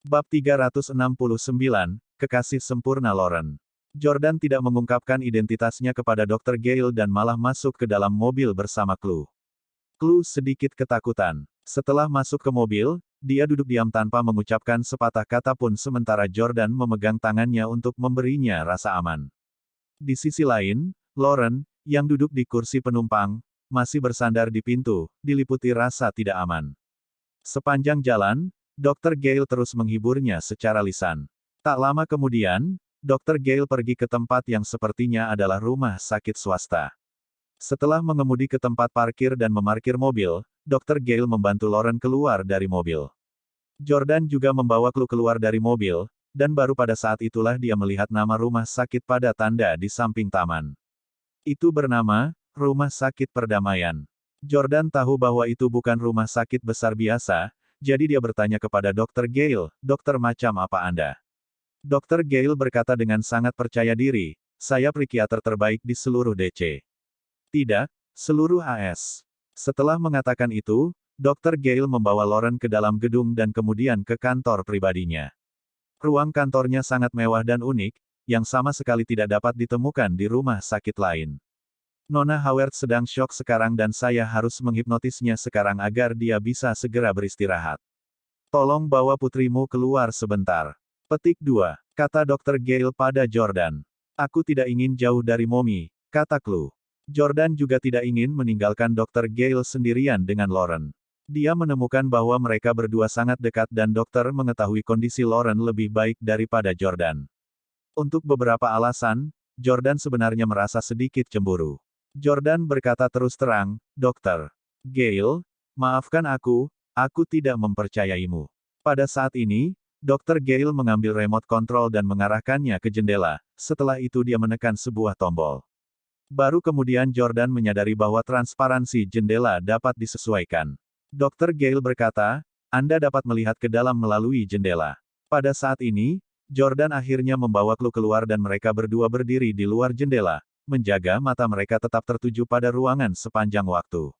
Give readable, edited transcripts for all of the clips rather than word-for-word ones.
Bab 369, Kekasih Sempurna Lauren. Jordan tidak mengungkapkan identitasnya kepada Dr. Gale dan malah masuk ke dalam mobil bersama Chloe. Chloe sedikit ketakutan. Setelah masuk ke mobil, dia duduk diam tanpa mengucapkan sepatah kata pun sementara Jordan memegang tangannya untuk memberinya rasa aman. Di sisi lain, Lauren, yang duduk di kursi penumpang, masih bersandar di pintu, diliputi rasa tidak aman. Sepanjang jalan, Dr. Gale terus menghiburnya secara lisan. Tak lama kemudian, Dr. Gale pergi ke tempat yang sepertinya adalah rumah sakit swasta. Setelah mengemudi ke tempat parkir dan memarkir mobil, Dr. Gale membantu Lauren keluar dari mobil. Jordan juga membawa Chloe keluar dari mobil, dan baru pada saat itulah dia melihat nama rumah sakit pada tanda di samping taman. Itu bernama, Rumah Sakit Perdamaian. Jordan tahu bahwa itu bukan rumah sakit besar biasa, jadi dia bertanya kepada Dr. Gale, "Dokter macam apa Anda?" Dr. Gale berkata dengan sangat percaya diri, "Saya psikiater terbaik di seluruh DC. Tidak, seluruh AS." Setelah mengatakan itu, Dr. Gale membawa Lauren ke dalam gedung dan kemudian ke kantor pribadinya. Ruang kantornya sangat mewah dan unik, yang sama sekali tidak dapat ditemukan di rumah sakit lain. "Nona Howard sedang syok sekarang dan saya harus menghipnotisnya sekarang agar dia bisa segera beristirahat. Tolong bawa putrimu keluar sebentar." Petik 2. Kata Dr. Gale pada Jordan. "Aku tidak ingin jauh dari Mommy," kata Chloe. Jordan juga tidak ingin meninggalkan Dr. Gale sendirian dengan Lauren. Dia menemukan bahwa mereka berdua sangat dekat dan dokter mengetahui kondisi Lauren lebih baik daripada Jordan. Untuk beberapa alasan, Jordan sebenarnya merasa sedikit cemburu. Jordan berkata terus terang, "Dokter Gale, maafkan aku tidak mempercayaimu." Pada saat ini, Dr. Gale mengambil remote control dan mengarahkannya ke jendela, setelah itu dia menekan sebuah tombol. Baru kemudian Jordan menyadari bahwa transparansi jendela dapat disesuaikan. Dr. Gale berkata, "Anda dapat melihat ke dalam melalui jendela." Pada saat ini, Jordan akhirnya membawa Chloe keluar dan mereka berdua berdiri di luar jendela, menjaga mata mereka tetap tertuju pada ruangan sepanjang waktu.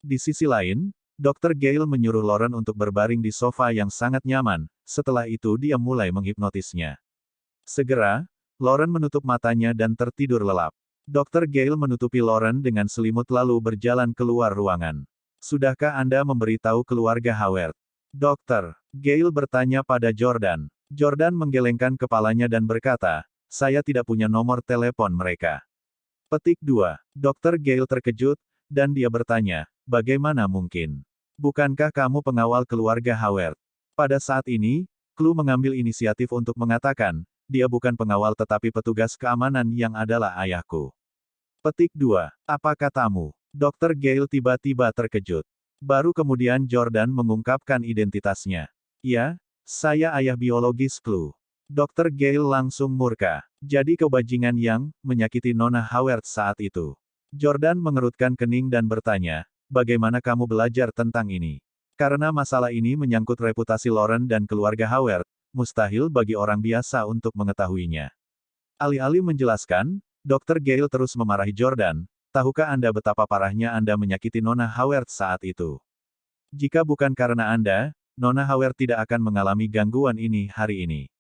Di sisi lain, Dr. Gale menyuruh Lauren untuk berbaring di sofa yang sangat nyaman, setelah itu dia mulai menghipnotisnya. Segera, Lauren menutup matanya dan tertidur lelap. Dr. Gale menutupi Lauren dengan selimut lalu berjalan keluar ruangan. "Sudahkah Anda memberitahu keluarga Howard?" Dr. Gale bertanya pada Jordan. Jordan menggelengkan kepalanya dan berkata, "Saya tidak punya nomor telepon mereka." Petik 2. Dr. Gale terkejut, dan dia bertanya, "Bagaimana mungkin? Bukankah kamu pengawal keluarga Howard?" Pada saat ini, Chloe mengambil inisiatif untuk mengatakan, "Dia bukan pengawal tetapi petugas keamanan yang adalah ayahku." Petik 2. "Apa katamu?" Dr. Gale tiba-tiba terkejut. Baru kemudian Jordan mengungkapkan identitasnya. "Ya, saya ayah biologis Chloe." Dr. Gale langsung murka. Jadi kebajingan yang menyakiti Nona Howard saat itu. Jordan mengerutkan kening dan bertanya, "Bagaimana kamu belajar tentang ini?" Karena masalah ini menyangkut reputasi Lauren dan keluarga Howard, mustahil bagi orang biasa untuk mengetahuinya. Alih-alih menjelaskan, Dr. Gale terus memarahi Jordan, "Tahukah Anda betapa parahnya Anda menyakiti Nona Howard saat itu? Jika bukan karena Anda, Nona Howard tidak akan mengalami gangguan ini hari ini.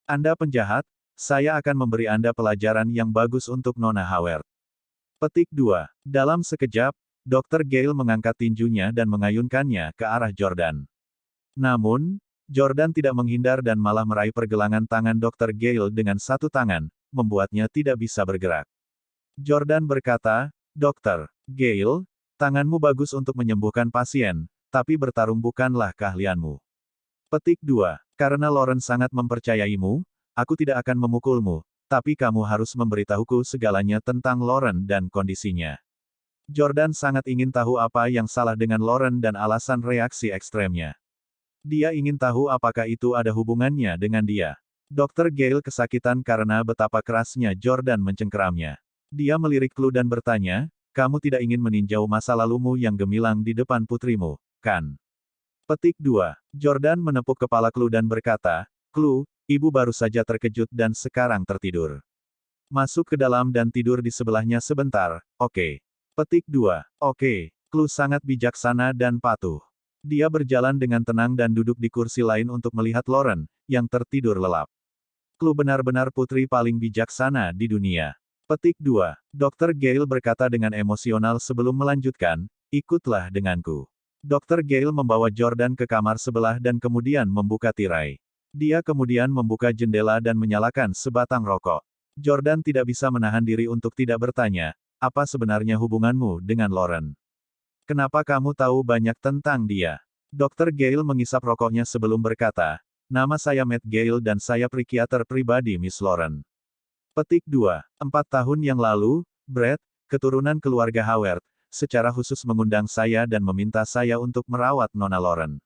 Anda penjahat, saya akan memberi Anda pelajaran yang bagus untuk Nona Howard." Petik 2. Dalam sekejap, Dr. Gale mengangkat tinjunya dan mengayunkannya ke arah Jordan. Namun, Jordan tidak menghindar dan malah meraih pergelangan tangan Dr. Gale dengan satu tangan, membuatnya tidak bisa bergerak. Jordan berkata, "Dr. Gale, tanganmu bagus untuk menyembuhkan pasien, tapi bertarung bukanlah keahlianmu." Petik 2. Karena Lauren sangat mempercayaimu, aku tidak akan memukulmu, tapi kamu harus memberitahuku segalanya tentang Lauren dan kondisinya. Jordan sangat ingin tahu apa yang salah dengan Lauren dan alasan reaksi ekstremnya. Dia ingin tahu apakah itu ada hubungannya dengan dia. Dr. Gale kesakitan karena betapa kerasnya Jordan mencengkeramnya. Dia melirik Chloe dan bertanya, "Kamu tidak ingin meninjau masa lalumu yang gemilang di depan putrimu, kan?" Petik 2. Jordan menepuk kepala Chloe dan berkata, "Chloe, ibu baru saja terkejut dan sekarang tertidur. Masuk ke dalam dan tidur di sebelahnya sebentar, oke?" Petik 2. "Oke." Chloe sangat bijaksana dan patuh. Dia berjalan dengan tenang dan duduk di kursi lain untuk melihat Lauren, yang tertidur lelap. Chloe benar-benar putri paling bijaksana di dunia. Petik 2. Dr. Gale berkata dengan emosional sebelum melanjutkan, ikutlah denganku. Dr. Gale membawa Jordan ke kamar sebelah dan kemudian membuka tirai. Dia kemudian membuka jendela dan menyalakan sebatang rokok. Jordan tidak bisa menahan diri untuk tidak bertanya, apa sebenarnya hubunganmu dengan Lauren? Kenapa kamu tahu banyak tentang dia? Dr. Gale mengisap rokoknya sebelum berkata, nama saya Matt Gale dan saya psikiater pribadi Miss Lauren. Petik 2. 4 tahun yang lalu, Brad, keturunan keluarga Howard, secara khusus mengundang saya dan meminta saya untuk merawat Nona Lauren.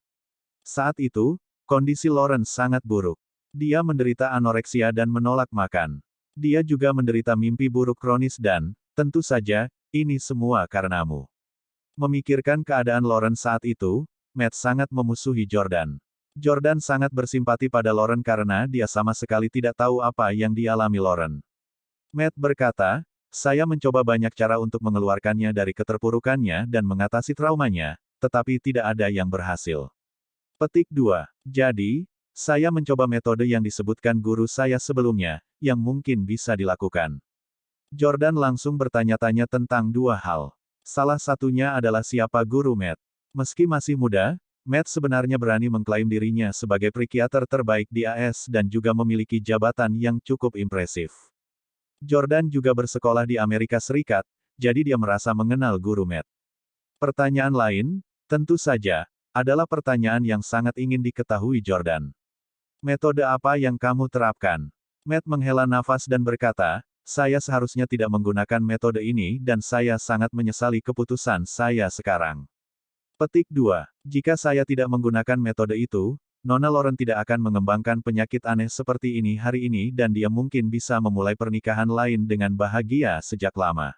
Saat itu, kondisi Lauren sangat buruk. Dia menderita anoreksia dan menolak makan. Dia juga menderita mimpi buruk kronis dan, tentu saja, ini semua karenamu. Memikirkan keadaan Lauren saat itu, Matt sangat memusuhi Jordan. Jordan sangat bersimpati pada Lauren karena dia sama sekali tidak tahu apa yang dialami Lauren. Matt berkata, saya mencoba banyak cara untuk mengeluarkannya dari keterpurukannya dan mengatasi traumanya, tetapi tidak ada yang berhasil. Petik 2. Jadi, saya mencoba metode yang disebutkan guru saya sebelumnya, yang mungkin bisa dilakukan. Jordan langsung bertanya-tanya tentang dua hal. Salah satunya adalah siapa guru Matt. Meski masih muda, Matt sebenarnya berani mengklaim dirinya sebagai psikiater terbaik di AS dan juga memiliki jabatan yang cukup impresif. Jordan juga bersekolah di Amerika Serikat, jadi dia merasa mengenal guru Matt. Pertanyaan lain, tentu saja, adalah pertanyaan yang sangat ingin diketahui Jordan. Metode apa yang kamu terapkan? Matt menghela nafas dan berkata, saya seharusnya tidak menggunakan metode ini dan saya sangat menyesali keputusan saya sekarang. Petik 2. Jika saya tidak menggunakan metode itu, Nona Lauren tidak akan mengembangkan penyakit aneh seperti ini hari ini dan dia mungkin bisa memulai pernikahan lain dengan bahagia sejak lama.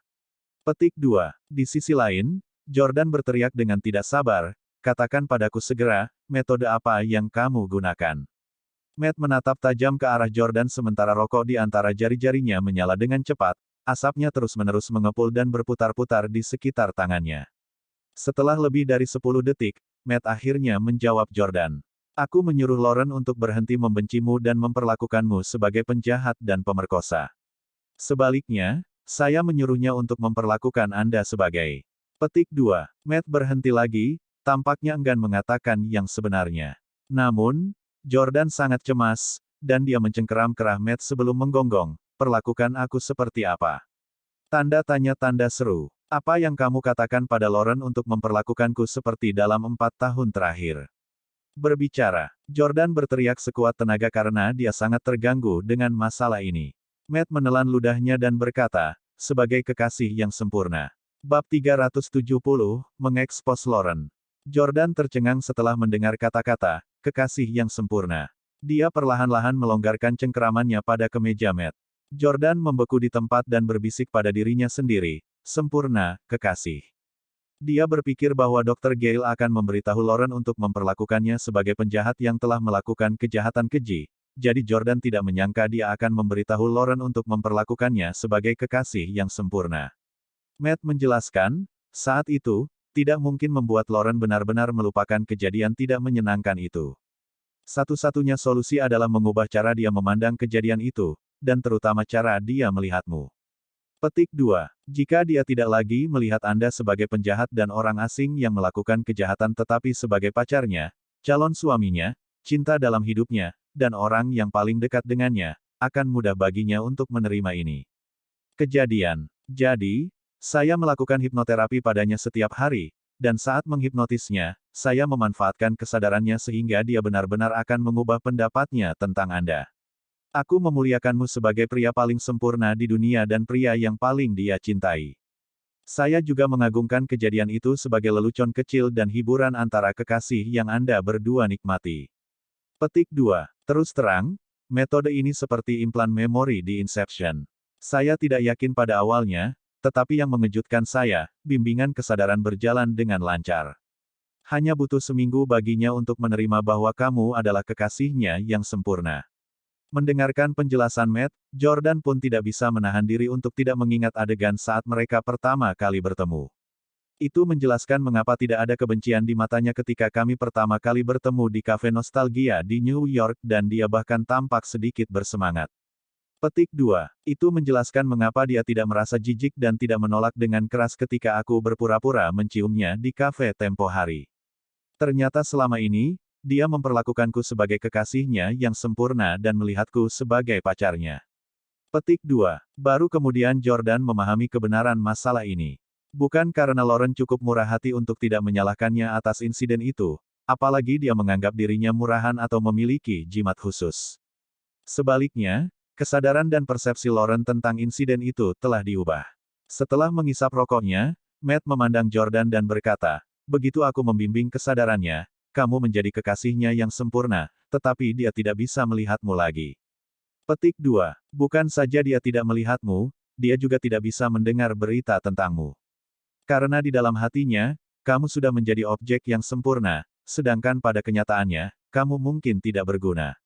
Petik 2. Di sisi lain, Jordan berteriak dengan tidak sabar, katakan padaku segera, metode apa yang kamu gunakan. Matt menatap tajam ke arah Jordan sementara rokok di antara jari-jarinya menyala dengan cepat, asapnya terus-menerus mengepul dan berputar-putar di sekitar tangannya. Setelah lebih dari 10 detik, Matt akhirnya menjawab Jordan. Aku menyuruh Lauren untuk berhenti membencimu dan memperlakukanmu sebagai penjahat dan pemerkosa. Sebaliknya, saya menyuruhnya untuk memperlakukan Anda sebagai. Petik 2. Matt berhenti lagi, tampaknya enggan mengatakan yang sebenarnya. Namun, Jordan sangat cemas, dan dia mencengkeram kerah Matt sebelum menggonggong, perlakukan aku seperti apa? Tanda tanya tanda seru. Apa yang kamu katakan pada Lauren untuk memperlakukanku seperti dalam 4 tahun terakhir? Berbicara, Jordan berteriak sekuat tenaga karena dia sangat terganggu dengan masalah ini. Matt menelan ludahnya dan berkata, sebagai kekasih yang sempurna. Bab 370, mengekspos Lauren. Jordan tercengang setelah mendengar kata-kata, kekasih yang sempurna. Dia perlahan-lahan melonggarkan cengkeramannya pada kemeja Matt. Jordan membeku di tempat dan berbisik pada dirinya sendiri, sempurna, kekasih. Dia berpikir bahwa Dr. Gale akan memberitahu Lauren untuk memperlakukannya sebagai penjahat yang telah melakukan kejahatan keji, jadi Jordan tidak menyangka dia akan memberitahu Lauren untuk memperlakukannya sebagai kekasih yang sempurna. Matt menjelaskan, saat itu, tidak mungkin membuat Lauren benar-benar melupakan kejadian tidak menyenangkan itu. Satu-satunya solusi adalah mengubah cara dia memandang kejadian itu, dan terutama cara dia melihatmu. Petik 2. Jika dia tidak lagi melihat Anda sebagai penjahat dan orang asing yang melakukan kejahatan tetapi sebagai pacarnya, calon suaminya, cinta dalam hidupnya, dan orang yang paling dekat dengannya, akan mudah baginya untuk menerima ini. Kejadian. Jadi, saya melakukan hipnoterapi padanya setiap hari, dan saat menghipnotisnya, saya memanfaatkan kesadarannya sehingga dia benar-benar akan mengubah pendapatnya tentang Anda. Aku memuliakanmu sebagai pria paling sempurna di dunia dan pria yang paling dia cintai. Saya juga mengagungkan kejadian itu sebagai lelucon kecil dan hiburan antara kekasih yang Anda berdua nikmati. Petik 2. Terus terang, metode ini seperti implan memori di Inception. Saya tidak yakin pada awalnya, tetapi yang mengejutkan saya, bimbingan kesadaran berjalan dengan lancar. Hanya butuh seminggu baginya untuk menerima bahwa kamu adalah kekasihnya yang sempurna. Mendengarkan penjelasan Matt, Jordan pun tidak bisa menahan diri untuk tidak mengingat adegan saat mereka pertama kali bertemu. Itu menjelaskan mengapa tidak ada kebencian di matanya ketika kami pertama kali bertemu di kafe nostalgia di New York dan dia bahkan tampak sedikit bersemangat. Petik 2. Itu menjelaskan mengapa dia tidak merasa jijik dan tidak menolak dengan keras ketika aku berpura-pura menciumnya di kafe tempo hari. Ternyata selama ini, dia memperlakukanku sebagai kekasihnya yang sempurna dan melihatku sebagai pacarnya. Petik 2. Baru kemudian Jordan memahami kebenaran masalah ini. Bukan karena Lauren cukup murah hati untuk tidak menyalahkannya atas insiden itu, apalagi dia menganggap dirinya murahan atau memiliki jimat khusus. Sebaliknya, kesadaran dan persepsi Lauren tentang insiden itu telah diubah. Setelah mengisap rokoknya, Matt memandang Jordan dan berkata, "Begitu aku membimbing kesadarannya, kamu menjadi kekasihnya yang sempurna, tetapi dia tidak bisa melihatmu lagi." Petik 2. Bukan saja dia tidak melihatmu, dia juga tidak bisa mendengar berita tentangmu. Karena di dalam hatinya, kamu sudah menjadi objek yang sempurna, sedangkan pada kenyataannya, kamu mungkin tidak berguna.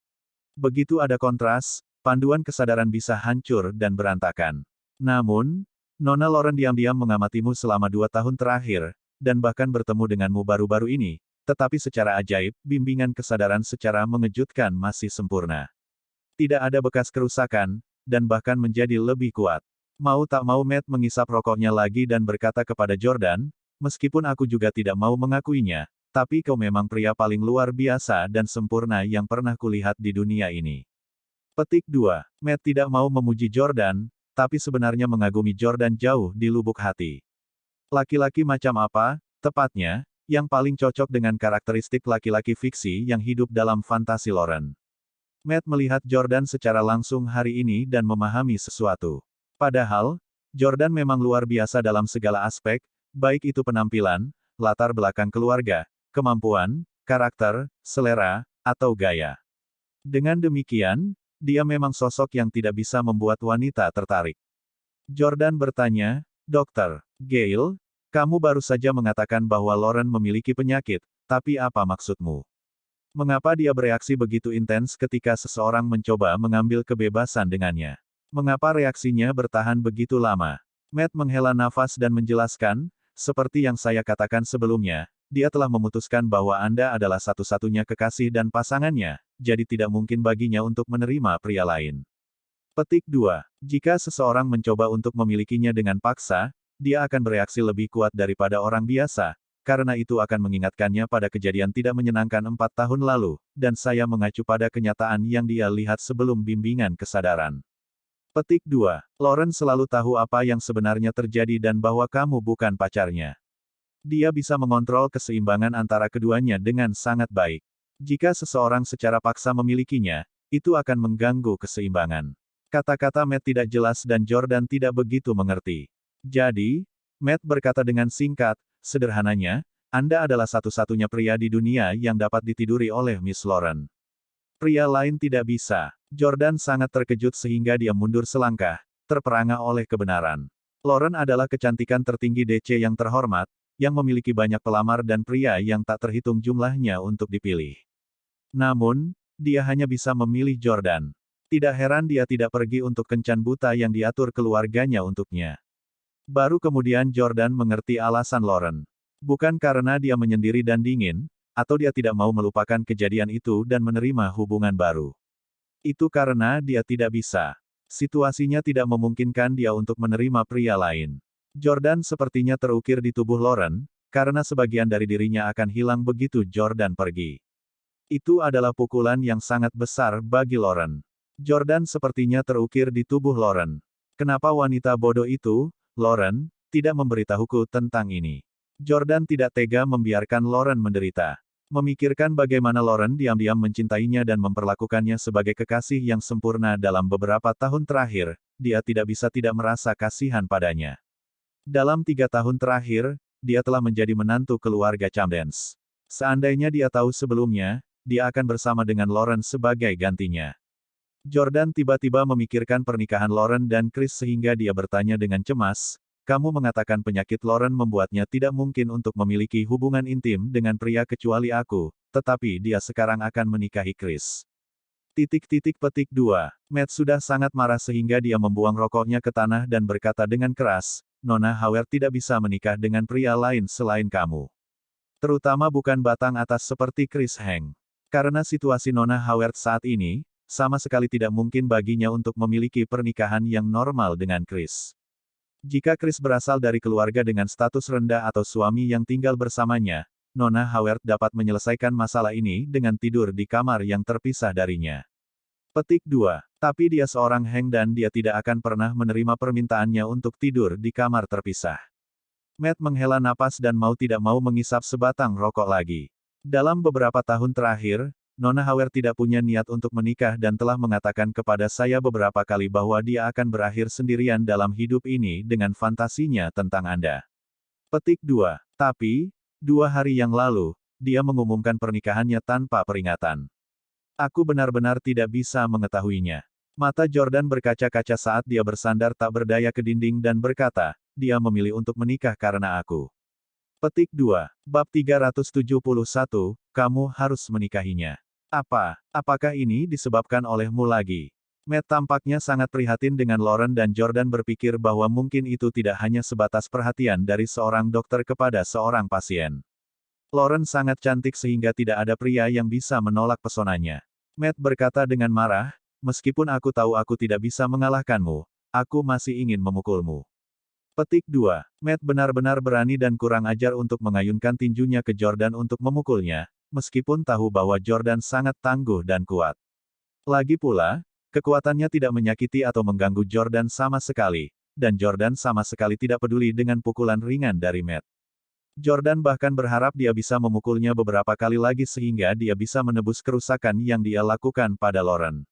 Begitu ada kontras, panduan kesadaran bisa hancur dan berantakan. Namun, Nona Lauren diam-diam mengamatimu selama 2 tahun terakhir, dan bahkan bertemu denganmu baru-baru ini, tetapi secara ajaib, bimbingan kesadaran secara mengejutkan masih sempurna. Tidak ada bekas kerusakan, dan bahkan menjadi lebih kuat. Mau tak mau Matt mengisap rokoknya lagi dan berkata kepada Jordan, "Meskipun aku juga tidak mau mengakuinya, tapi kau memang pria paling luar biasa dan sempurna yang pernah kulihat di dunia ini." Petik 2. Matt tidak mau memuji Jordan, tapi sebenarnya mengagumi Jordan jauh di lubuk hati. Laki-laki macam apa, tepatnya, yang paling cocok dengan karakteristik laki-laki fiksi yang hidup dalam fantasi Lauren? Matt melihat Jordan secara langsung hari ini dan memahami sesuatu. Padahal, Jordan memang luar biasa dalam segala aspek, baik itu penampilan, latar belakang keluarga, kemampuan, karakter, selera, atau gaya. Dengan demikian, dia memang sosok yang tidak bisa membuat wanita tertarik. Jordan bertanya, "Dokter Gale, kamu baru saja mengatakan bahwa Lauren memiliki penyakit, tapi apa maksudmu? Mengapa dia bereaksi begitu intens ketika seseorang mencoba mengambil kebebasan dengannya? Mengapa reaksinya bertahan begitu lama?" Matt menghela nafas dan menjelaskan, "Seperti yang saya katakan sebelumnya, dia telah memutuskan bahwa Anda adalah satu-satunya kekasih dan pasangannya, jadi tidak mungkin baginya untuk menerima pria lain." Petik 2. Jika seseorang mencoba untuk memilikinya dengan paksa, dia akan bereaksi lebih kuat daripada orang biasa, karena itu akan mengingatkannya pada kejadian tidak menyenangkan 4 tahun lalu, dan saya mengacu pada kenyataan yang dia lihat sebelum bimbingan kesadaran. Petik 2. Lauren selalu tahu apa yang sebenarnya terjadi dan bahwa kamu bukan pacarnya. Dia bisa mengontrol keseimbangan antara keduanya dengan sangat baik. Jika seseorang secara paksa memilikinya, itu akan mengganggu keseimbangan. Kata-kata Matt tidak jelas dan Jordan tidak begitu mengerti. Jadi, Matt berkata dengan singkat, "Sederhananya, Anda adalah satu-satunya pria di dunia yang dapat ditiduri oleh Miss Lauren. Pria lain tidak bisa." Jordan sangat terkejut sehingga dia mundur selangkah, terperangah oleh kebenaran. Lauren adalah kecantikan tertinggi DC yang terhormat, yang memiliki banyak pelamar dan pria yang tak terhitung jumlahnya untuk dipilih. Namun, dia hanya bisa memilih Jordan. Tidak heran dia tidak pergi untuk kencan buta yang diatur keluarganya untuknya. Baru kemudian Jordan mengerti alasan Lauren. Bukan karena dia menyendiri dan dingin, atau dia tidak mau melupakan kejadian itu dan menerima hubungan baru. Itu karena dia tidak bisa. Situasinya tidak memungkinkan dia untuk menerima pria lain. Jordan sepertinya terukir di tubuh Lauren, karena sebagian dari dirinya akan hilang begitu Jordan pergi. Itu adalah pukulan yang sangat besar bagi Lauren. Jordan sepertinya terukir di tubuh Lauren. Kenapa wanita bodoh itu, Lauren, tidak memberitahuku tentang ini? Jordan tidak tega membiarkan Lauren menderita. Memikirkan bagaimana Lauren diam-diam mencintainya dan memperlakukannya sebagai kekasih yang sempurna dalam beberapa tahun terakhir, dia tidak bisa tidak merasa kasihan padanya. Dalam 3 tahun terakhir, dia telah menjadi menantu keluarga Chambers. Seandainya dia tahu sebelumnya, dia akan bersama dengan Lauren sebagai gantinya. Jordan tiba-tiba memikirkan pernikahan Lauren dan Chris sehingga dia bertanya dengan cemas, "Kamu mengatakan penyakit Lauren membuatnya tidak mungkin untuk memiliki hubungan intim dengan pria kecuali aku, tetapi dia sekarang akan menikahi Chris." Petik 2. Matt sudah sangat marah sehingga dia membuang rokoknya ke tanah dan berkata dengan keras, Nona Howard tidak bisa menikah dengan pria lain selain kamu. Terutama bukan batang atas seperti Chris Heng. Karena situasi Nona Howard saat ini, sama sekali tidak mungkin baginya untuk memiliki pernikahan yang normal dengan Chris. Jika Chris berasal dari keluarga dengan status rendah atau suami yang tinggal bersamanya, Nona Howard dapat menyelesaikan masalah ini dengan tidur di kamar yang terpisah darinya. Petik 2. Tapi dia seorang Heng dan dia tidak akan pernah menerima permintaannya untuk tidur di kamar terpisah. Matt menghela napas dan mau tidak mau mengisap sebatang rokok lagi. Dalam beberapa tahun terakhir, Nona Howard tidak punya niat untuk menikah dan telah mengatakan kepada saya beberapa kali bahwa dia akan berakhir sendirian dalam hidup ini dengan fantasinya tentang Anda. Petik 2. Tapi, 2 hari yang lalu, dia mengumumkan pernikahannya tanpa peringatan. Aku benar-benar tidak bisa mengetahuinya. Mata Jordan berkaca-kaca saat dia bersandar tak berdaya ke dinding dan berkata, dia memilih untuk menikah karena aku. Petik 2. Bab 371, kamu harus menikahinya. Apakah ini disebabkan olehmu lagi? Matt tampaknya sangat prihatin dengan Lauren dan Jordan berpikir bahwa mungkin itu tidak hanya sebatas perhatian dari seorang dokter kepada seorang pasien. Lauren sangat cantik sehingga tidak ada pria yang bisa menolak pesonanya. Matt berkata dengan marah, meskipun aku tahu aku tidak bisa mengalahkanmu, aku masih ingin memukulmu. Petik 2. Matt benar-benar berani dan kurang ajar untuk mengayunkan tinjunya ke Jordan untuk memukulnya, meskipun tahu bahwa Jordan sangat tangguh dan kuat. Lagi pula, kekuatannya tidak menyakiti atau mengganggu Jordan sama sekali, dan Jordan sama sekali tidak peduli dengan pukulan ringan dari Matt. Jordan bahkan berharap dia bisa memukulnya beberapa kali lagi sehingga dia bisa menebus kerusakan yang dia lakukan pada Lauren.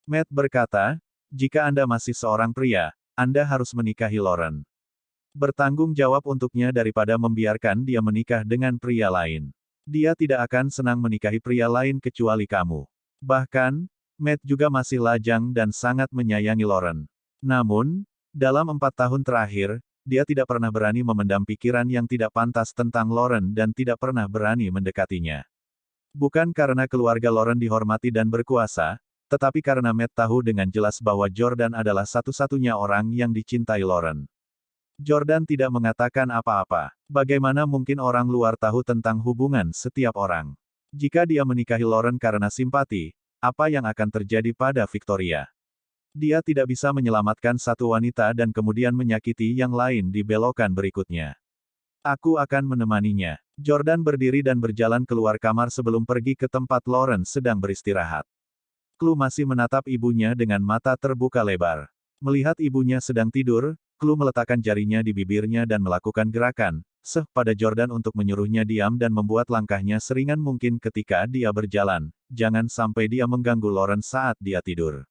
Matt berkata, jika Anda masih seorang pria, Anda harus menikahi Lauren. Bertanggung jawab untuknya daripada membiarkan dia menikah dengan pria lain. Dia tidak akan senang menikahi pria lain kecuali kamu. Bahkan, Matt juga masih lajang dan sangat menyayangi Lauren. Namun, dalam 4 tahun terakhir, dia tidak pernah berani memendam pikiran yang tidak pantas tentang Lauren dan tidak pernah berani mendekatinya. Bukan karena keluarga Lauren dihormati dan berkuasa, tetapi karena Matt tahu dengan jelas bahwa Jordan adalah satu-satunya orang yang dicintai Lauren. Jordan tidak mengatakan apa-apa. Bagaimana mungkin orang luar tahu tentang hubungan setiap orang? Jika dia menikahi Lauren karena simpati, apa yang akan terjadi pada Victoria? Dia tidak bisa menyelamatkan satu wanita dan kemudian menyakiti yang lain di belokan berikutnya. Aku akan menemaninya. Jordan berdiri dan berjalan keluar kamar sebelum pergi ke tempat Lauren sedang beristirahat. Chloe masih menatap ibunya dengan mata terbuka lebar. Melihat ibunya sedang tidur, Chloe meletakkan jarinya di bibirnya dan melakukan gerakan, pada Jordan untuk menyuruhnya diam dan membuat langkahnya seringan mungkin ketika dia berjalan, jangan sampai dia mengganggu Lauren saat dia tidur.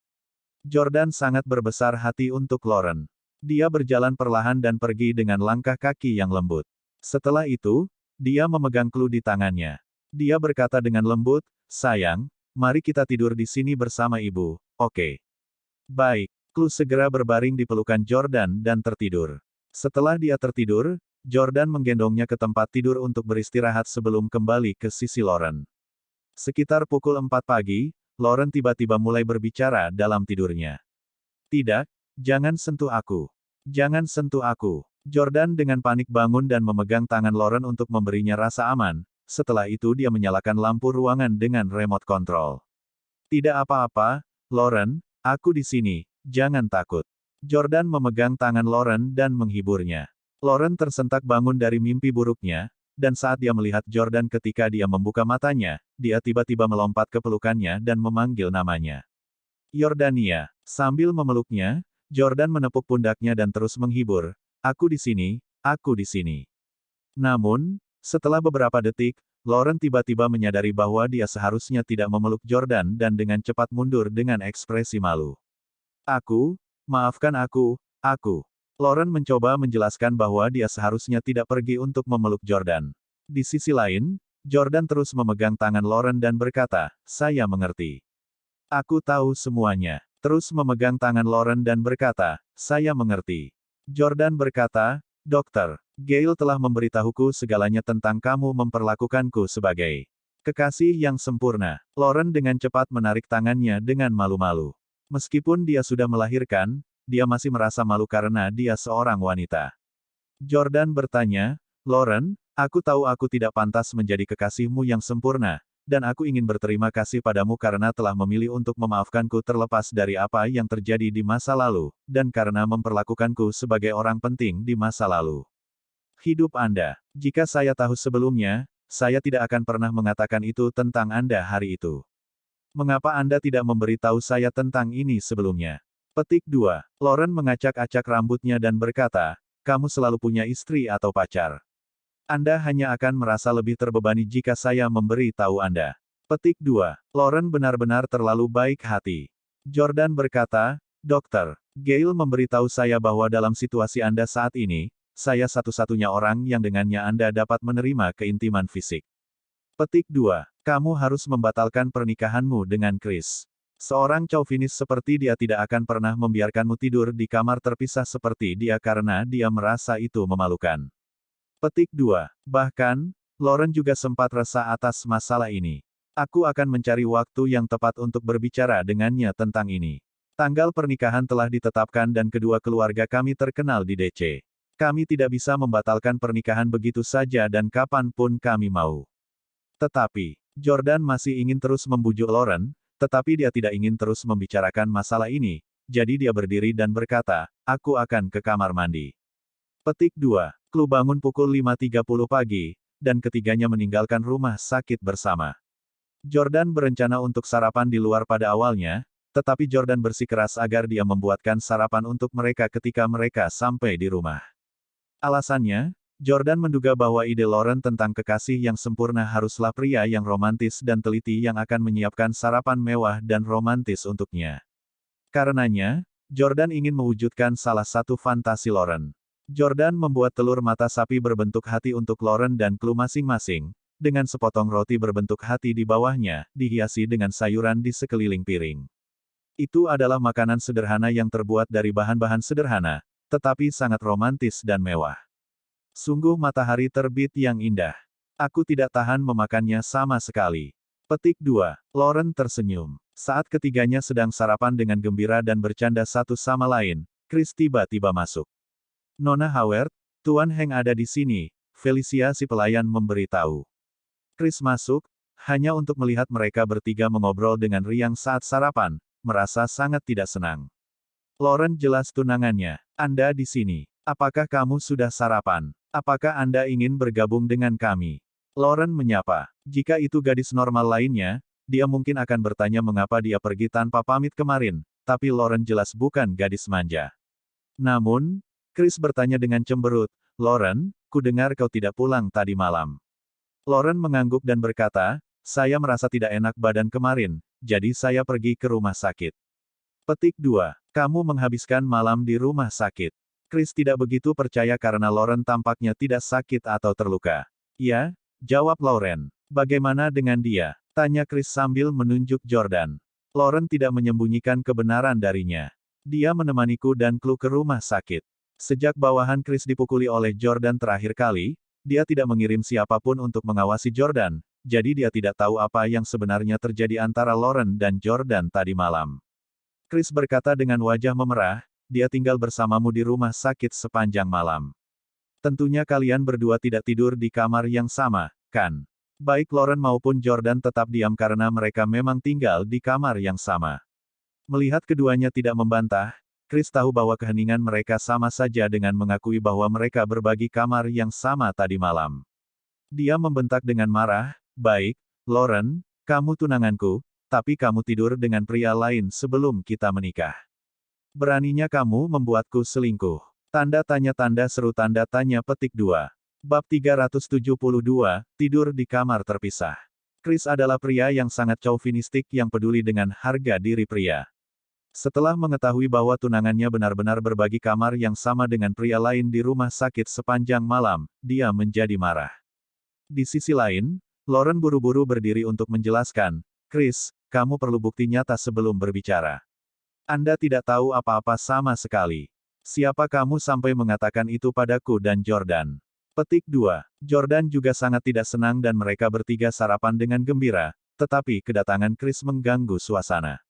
Jordan sangat berbesar hati untuk Lauren. Dia berjalan perlahan dan pergi dengan langkah kaki yang lembut. Setelah itu, dia memegang Chloe di tangannya. Dia berkata dengan lembut, sayang, mari kita tidur di sini bersama ibu, oke? Baik. Chloe segera berbaring di pelukan Jordan dan tertidur. Setelah dia tertidur, Jordan menggendongnya ke tempat tidur untuk beristirahat sebelum kembali ke sisi Lauren. Sekitar pukul 4 pagi, Lauren tiba-tiba mulai berbicara dalam tidurnya. Tidak, jangan sentuh aku. Jangan sentuh aku. Jordan dengan panik bangun dan memegang tangan Lauren untuk memberinya rasa aman. Setelah itu dia menyalakan lampu ruangan dengan remote control. Tidak apa-apa, Lauren, aku di sini, jangan takut. Jordan memegang tangan Lauren dan menghiburnya. Lauren tersentak bangun dari mimpi buruknya, dan saat dia melihat Jordan ketika dia membuka matanya, dia tiba-tiba melompat ke pelukannya dan memanggil namanya. Yordania. Sambil memeluknya, Jordan menepuk pundaknya dan terus menghibur, aku di sini, aku di sini. Namun, setelah beberapa detik, Lauren tiba-tiba menyadari bahwa dia seharusnya tidak memeluk Jordan dan dengan cepat mundur dengan ekspresi malu. Maafkan aku. Lauren mencoba menjelaskan bahwa dia seharusnya tidak pergi untuk memeluk Jordan. Di sisi lain, Jordan terus memegang tangan Lauren dan berkata, saya mengerti. Aku tahu semuanya. Terus memegang tangan Lauren dan berkata, saya mengerti. Jordan berkata, dokter, Gail telah memberitahuku segalanya tentang kamu memperlakukanku sebagai kekasih yang sempurna. Lauren dengan cepat menarik tangannya dengan malu-malu. Meskipun dia sudah melahirkan, dia masih merasa malu karena dia seorang wanita. Jordan bertanya, Lauren, aku tahu aku tidak pantas menjadi kekasihmu yang sempurna, dan aku ingin berterima kasih padamu karena telah memilih untuk memaafkanku terlepas dari apa yang terjadi di masa lalu, dan karena memperlakukanku sebagai orang penting di masa lalu. Hidup Anda. Jika saya tahu sebelumnya, saya tidak akan pernah mengatakan itu tentang Anda hari itu. Mengapa Anda tidak memberitahu saya tentang ini sebelumnya? Petik 2. Lauren mengacak-acak rambutnya dan berkata, kamu selalu punya istri atau pacar. Anda hanya akan merasa lebih terbebani jika saya memberi tahu Anda. Petik 2. Lauren benar-benar terlalu baik hati. Jordan berkata, Dokter, Gail memberitahu saya bahwa dalam situasi Anda saat ini, saya satu-satunya orang yang dengannya Anda dapat menerima keintiman fisik. Petik 2. Kamu harus membatalkan pernikahanmu dengan Chris. Seorang chauvinis seperti dia tidak akan pernah membiarkanmu tidur di kamar terpisah seperti dia karena dia merasa itu memalukan. Petik 2. Bahkan, Lauren juga sempat resah atas masalah ini. Aku akan mencari waktu yang tepat untuk berbicara dengannya tentang ini. Tanggal pernikahan telah ditetapkan dan kedua keluarga kami terkenal di DC. Kami tidak bisa membatalkan pernikahan begitu saja dan kapanpun kami mau. Tetapi, Jordan masih ingin terus membujuk Lauren, tetapi dia tidak ingin terus membicarakan masalah ini, jadi dia berdiri dan berkata, aku akan ke kamar mandi. Petik 2. Klu bangun pukul 5.30 pagi, dan ketiganya meninggalkan rumah sakit bersama. Jordan berencana untuk sarapan di luar pada awalnya, tetapi Jordan bersikeras agar dia membuatkan sarapan untuk mereka ketika mereka sampai di rumah. Alasannya, Jordan menduga bahwa ide Lauren tentang kekasih yang sempurna haruslah pria yang romantis dan teliti yang akan menyiapkan sarapan mewah dan romantis untuknya. Karenanya, Jordan ingin mewujudkan salah satu fantasi Lauren. Jordan membuat telur mata sapi berbentuk hati untuk Lauren dan Klu masing-masing, dengan sepotong roti berbentuk hati di bawahnya, dihiasi dengan sayuran di sekeliling piring. Itu adalah makanan sederhana yang terbuat dari bahan-bahan sederhana, tetapi sangat romantis dan mewah. Sungguh matahari terbit yang indah. Aku tidak tahan memakannya sama sekali. Petik 2. Lauren tersenyum. Saat ketiganya sedang sarapan dengan gembira dan bercanda satu sama lain, Chris tiba-tiba masuk. Nona Howard, Tuan Heng ada di sini, Felicia si pelayan memberitahu. Chris masuk, hanya untuk melihat mereka bertiga mengobrol dengan riang saat sarapan, merasa sangat tidak senang. Lauren jelas tunangannya. Anda di sini. Apakah kamu sudah sarapan? Apakah Anda ingin bergabung dengan kami? Lauren menyapa. Jika itu gadis normal lainnya, dia mungkin akan bertanya mengapa dia pergi tanpa pamit kemarin, tapi Lauren jelas bukan gadis manja. Namun, Chris bertanya dengan cemberut, Lauren, ku dengar kau tidak pulang tadi malam. Lauren mengangguk dan berkata, saya merasa tidak enak badan kemarin, jadi saya pergi ke rumah sakit. Petik 2. Kamu menghabiskan malam di rumah sakit. Chris tidak begitu percaya karena Lauren tampaknya tidak sakit atau terluka. Ya, jawab Lauren. Bagaimana dengan dia? Tanya Chris sambil menunjuk Jordan. Lauren tidak menyembunyikan kebenaran darinya. Dia menemaniku dan Klu ke rumah sakit. Sejak bawahan Chris dipukuli oleh Jordan terakhir kali, dia tidak mengirim siapapun untuk mengawasi Jordan, jadi dia tidak tahu apa yang sebenarnya terjadi antara Lauren dan Jordan tadi malam. Chris berkata dengan wajah memerah, dia tinggal bersamamu di rumah sakit sepanjang malam. Tentunya kalian berdua tidak tidur di kamar yang sama, kan? Baik Lauren maupun Jordan tetap diam karena mereka memang tinggal di kamar yang sama. Melihat keduanya tidak membantah, Chris tahu bahwa keheningan mereka sama saja dengan mengakui bahwa mereka berbagi kamar yang sama tadi malam. Dia membentak dengan marah, baik, Lauren, kamu tunanganku, tapi kamu tidur dengan pria lain sebelum kita menikah. Beraninya kamu membuatku selingkuh. Tanda seru tanda tanya petik 2. Bab 372, tidur di kamar terpisah. Chris adalah pria yang sangat chauvinistik yang peduli dengan harga diri pria. Setelah mengetahui bahwa tunangannya benar-benar berbagi kamar yang sama dengan pria lain di rumah sakit sepanjang malam, dia menjadi marah. Di sisi lain, Lauren buru-buru berdiri untuk menjelaskan, Chris, kamu perlu bukti nyata sebelum berbicara. Anda tidak tahu apa-apa sama sekali. Siapa kamu sampai mengatakan itu padaku dan Jordan? Petik 2. Jordan juga sangat tidak senang dan mereka bertiga sarapan dengan gembira, tetapi kedatangan Chris mengganggu suasana.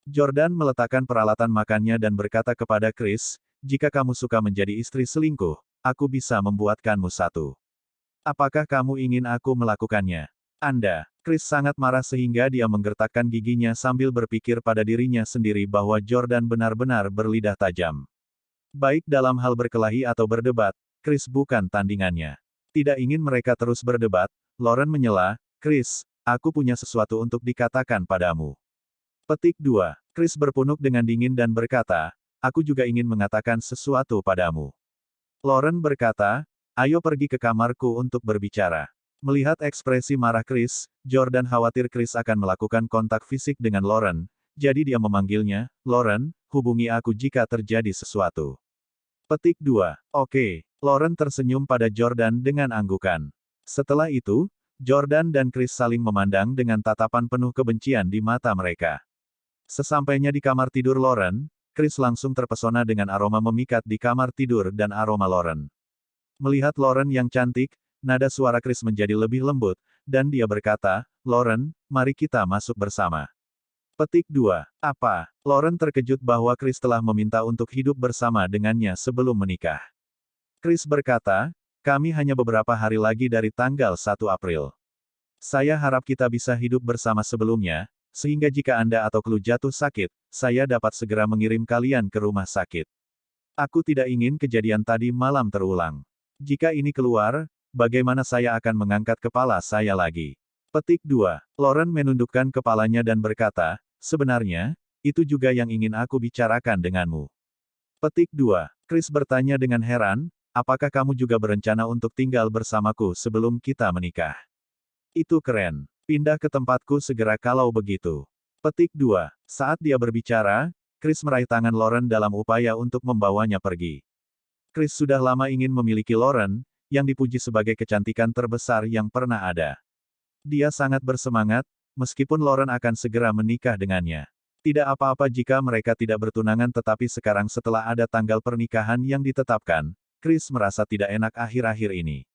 Jordan meletakkan peralatan makannya dan berkata kepada Chris, jika kamu suka menjadi istri selingkuh, aku bisa membuatkanmu satu. Apakah kamu ingin aku melakukannya? Anda. Chris sangat marah sehingga dia menggertakkan giginya sambil berpikir pada dirinya sendiri bahwa Jordan benar-benar berlidah tajam. Baik dalam hal berkelahi atau berdebat, Chris bukan tandingannya. Tidak ingin mereka terus berdebat, Lauren menyela, Chris, aku punya sesuatu untuk dikatakan padamu. Petik 2. Chris berpunuk dengan dingin dan berkata, aku juga ingin mengatakan sesuatu padamu. Lauren berkata, ayo pergi ke kamarku untuk berbicara. Melihat ekspresi marah Chris, Jordan khawatir Chris akan melakukan kontak fisik dengan Lauren, jadi dia memanggilnya, Lauren, hubungi aku jika terjadi sesuatu. Petik 2. Oke. Lauren tersenyum pada Jordan dengan anggukan. Setelah itu, Jordan dan Chris saling memandang dengan tatapan penuh kebencian di mata mereka. Sesampainya di kamar tidur Lauren, Chris langsung terpesona dengan aroma memikat di kamar tidur dan aroma Lauren. Melihat Lauren yang cantik, nada suara Chris menjadi lebih lembut, dan dia berkata, Lauren, mari kita masuk bersama. Petik 2. Apa? Lauren terkejut bahwa Chris telah meminta untuk hidup bersama dengannya sebelum menikah. Chris berkata, kami hanya beberapa hari lagi dari tanggal 1 April. Saya harap kita bisa hidup bersama sebelumnya, sehingga jika Anda atau Chloe jatuh sakit, saya dapat segera mengirim kalian ke rumah sakit. Aku tidak ingin kejadian tadi malam terulang. Jika ini keluar, bagaimana saya akan mengangkat kepala saya lagi? Petik 2. Lauren menundukkan kepalanya dan berkata, sebenarnya, itu juga yang ingin aku bicarakan denganmu. Petik 2. Chris bertanya dengan heran, apakah kamu juga berencana untuk tinggal bersamaku sebelum kita menikah? Itu keren. Pindah ke tempatku segera kalau begitu. Petik 2. Saat dia berbicara, Chris meraih tangan Lauren dalam upaya untuk membawanya pergi. Chris sudah lama ingin memiliki Lauren, yang dipuji sebagai kecantikan terbesar yang pernah ada. Dia sangat bersemangat, meskipun Lauren akan segera menikah dengannya. Tidak apa-apa jika mereka tidak bertunangan tetapi sekarang setelah ada tanggal pernikahan yang ditetapkan, Chris merasa tidak enak akhir-akhir ini.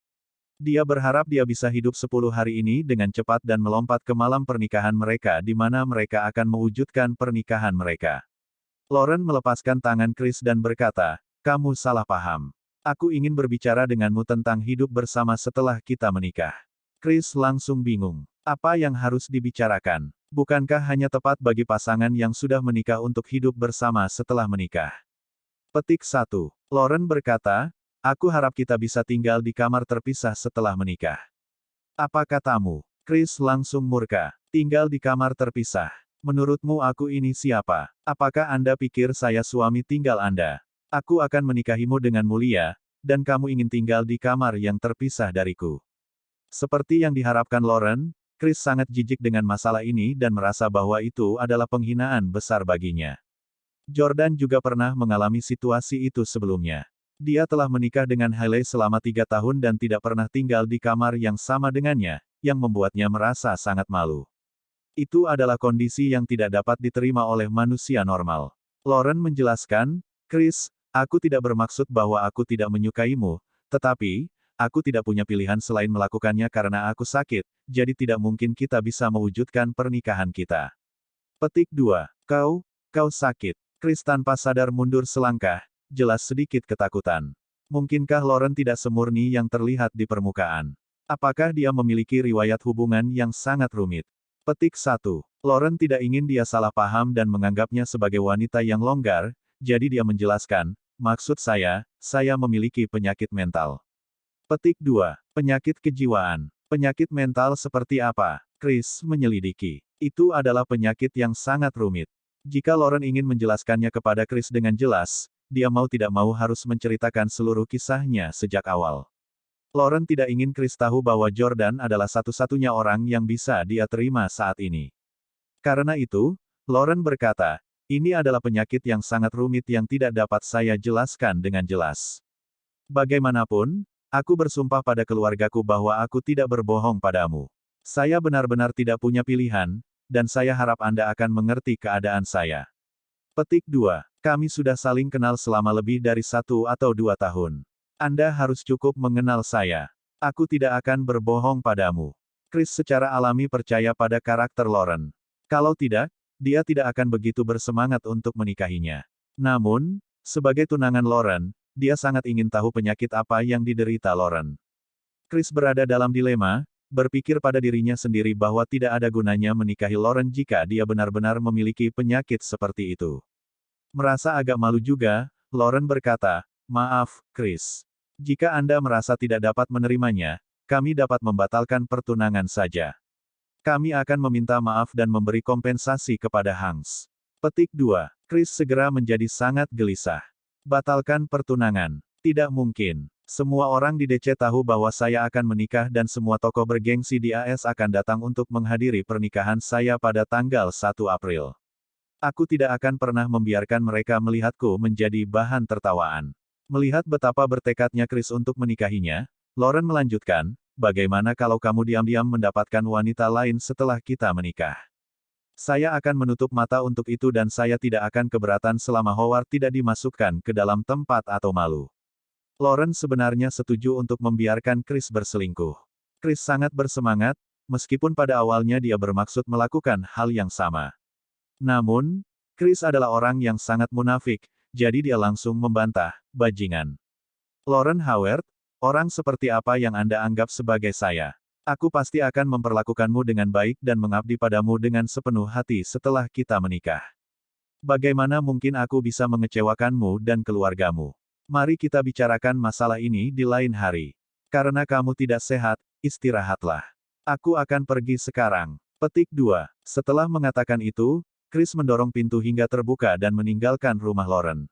Dia berharap dia bisa hidup 10 hari ini dengan cepat dan melompat ke malam pernikahan mereka di mana mereka akan mewujudkan pernikahan mereka. Lauren melepaskan tangan Chris dan berkata, kamu salah paham. Aku ingin berbicara denganmu tentang hidup bersama setelah kita menikah. Chris langsung bingung. Apa yang harus dibicarakan? Bukankah hanya tepat bagi pasangan yang sudah menikah untuk hidup bersama setelah menikah? Petik 1. Lauren berkata, aku harap kita bisa tinggal di kamar terpisah setelah menikah. Apa katamu? Chris langsung murka. Tinggal di kamar terpisah. Menurutmu aku ini siapa? Apakah Anda pikir saya suami tinggal Anda? Aku akan menikahimu dengan mulia, dan kamu ingin tinggal di kamar yang terpisah dariku. Seperti yang diharapkan Lauren, Chris sangat jijik dengan masalah ini dan merasa bahwa itu adalah penghinaan besar baginya. Jordan juga pernah mengalami situasi itu sebelumnya. Dia telah menikah dengan Hailey selama 3 tahun dan tidak pernah tinggal di kamar yang sama dengannya, yang membuatnya merasa sangat malu. Itu adalah kondisi yang tidak dapat diterima oleh manusia normal. Lauren menjelaskan, Chris, aku tidak bermaksud bahwa aku tidak menyukaimu, tetapi, aku tidak punya pilihan selain melakukannya karena aku sakit, jadi tidak mungkin kita bisa mewujudkan pernikahan kita. Petik 2. Kau sakit. Chris tanpa sadar mundur selangkah, jelas sedikit ketakutan. Mungkinkah Lauren tidak semurni yang terlihat di permukaan? Apakah dia memiliki riwayat hubungan yang sangat rumit? Petik 1. Lauren tidak ingin dia salah paham dan menganggapnya sebagai wanita yang longgar, jadi dia menjelaskan, maksud saya memiliki penyakit mental. Petik 2. Penyakit kejiwaan. Penyakit mental seperti apa? Chris menyelidiki. Itu adalah penyakit yang sangat rumit. Jika Lauren ingin menjelaskannya kepada Chris dengan jelas, dia mau tidak mau harus menceritakan seluruh kisahnya sejak awal. Lauren tidak ingin Chris tahu bahwa Jordan adalah satu-satunya orang yang bisa dia terima saat ini. Karena itu, Lauren berkata, ini adalah penyakit yang sangat rumit yang tidak dapat saya jelaskan dengan jelas. Bagaimanapun, aku bersumpah pada keluargaku bahwa aku tidak berbohong padamu. Saya benar-benar tidak punya pilihan, dan saya harap Anda akan mengerti keadaan saya. Petik 2. Kami sudah saling kenal selama lebih dari 1 atau 2 tahun. Anda harus cukup mengenal saya. Aku tidak akan berbohong padamu. Chris secara alami percaya pada karakter Lauren. Kalau tidak, dia tidak akan begitu bersemangat untuk menikahinya. Namun, sebagai tunangan Lauren, dia sangat ingin tahu penyakit apa yang diderita Lauren. Chris berada dalam dilema, berpikir pada dirinya sendiri bahwa tidak ada gunanya menikahi Lauren jika dia benar-benar memiliki penyakit seperti itu. Merasa agak malu juga, Lauren berkata, "Maaf, Chris. Jika Anda merasa tidak dapat menerimanya, kami dapat membatalkan pertunangan saja. Kami akan meminta maaf dan memberi kompensasi kepada Hans." Petik 2. Chris segera menjadi sangat gelisah. Batalkan pertunangan. Tidak mungkin. Semua orang di DC tahu bahwa saya akan menikah dan semua tokoh bergengsi di AS akan datang untuk menghadiri pernikahan saya pada tanggal 1 April. Aku tidak akan pernah membiarkan mereka melihatku menjadi bahan tertawaan. Melihat betapa bertekadnya Chris untuk menikahinya, Lauren melanjutkan, "Bagaimana kalau kamu diam-diam mendapatkan wanita lain setelah kita menikah? Saya akan menutup mata untuk itu dan saya tidak akan keberatan selama Howard tidak dimasukkan ke dalam tempat atau malu." Lauren sebenarnya setuju untuk membiarkan Chris berselingkuh. Chris sangat bersemangat, meskipun pada awalnya dia bermaksud melakukan hal yang sama. Namun, Chris adalah orang yang sangat munafik, jadi dia langsung membantah, "Bajingan. Lauren Howard, orang seperti apa yang Anda anggap sebagai saya? Aku pasti akan memperlakukanmu dengan baik dan mengabdi padamu dengan sepenuh hati setelah kita menikah. Bagaimana mungkin aku bisa mengecewakanmu dan keluargamu? Mari kita bicarakan masalah ini di lain hari. Karena kamu tidak sehat, istirahatlah. Aku akan pergi sekarang." Petik 2. Setelah mengatakan itu, Chris mendorong pintu hingga terbuka dan meninggalkan rumah Lauren.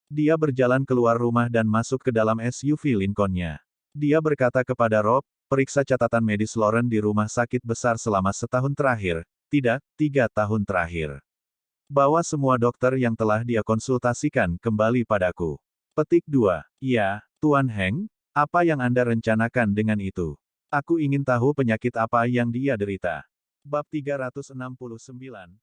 Dia berjalan keluar rumah dan masuk ke dalam SUV Lincoln-nya. Dia berkata kepada Rob, "Periksa catatan medis Lauren di rumah sakit besar selama setahun terakhir, tidak, 3 tahun terakhir. Bawa semua dokter yang telah dia konsultasikan kembali padaku." Petik 2. "Ya, Tuan Heng, apa yang Anda rencanakan dengan itu? Aku ingin tahu penyakit apa yang dia derita." Bab 369,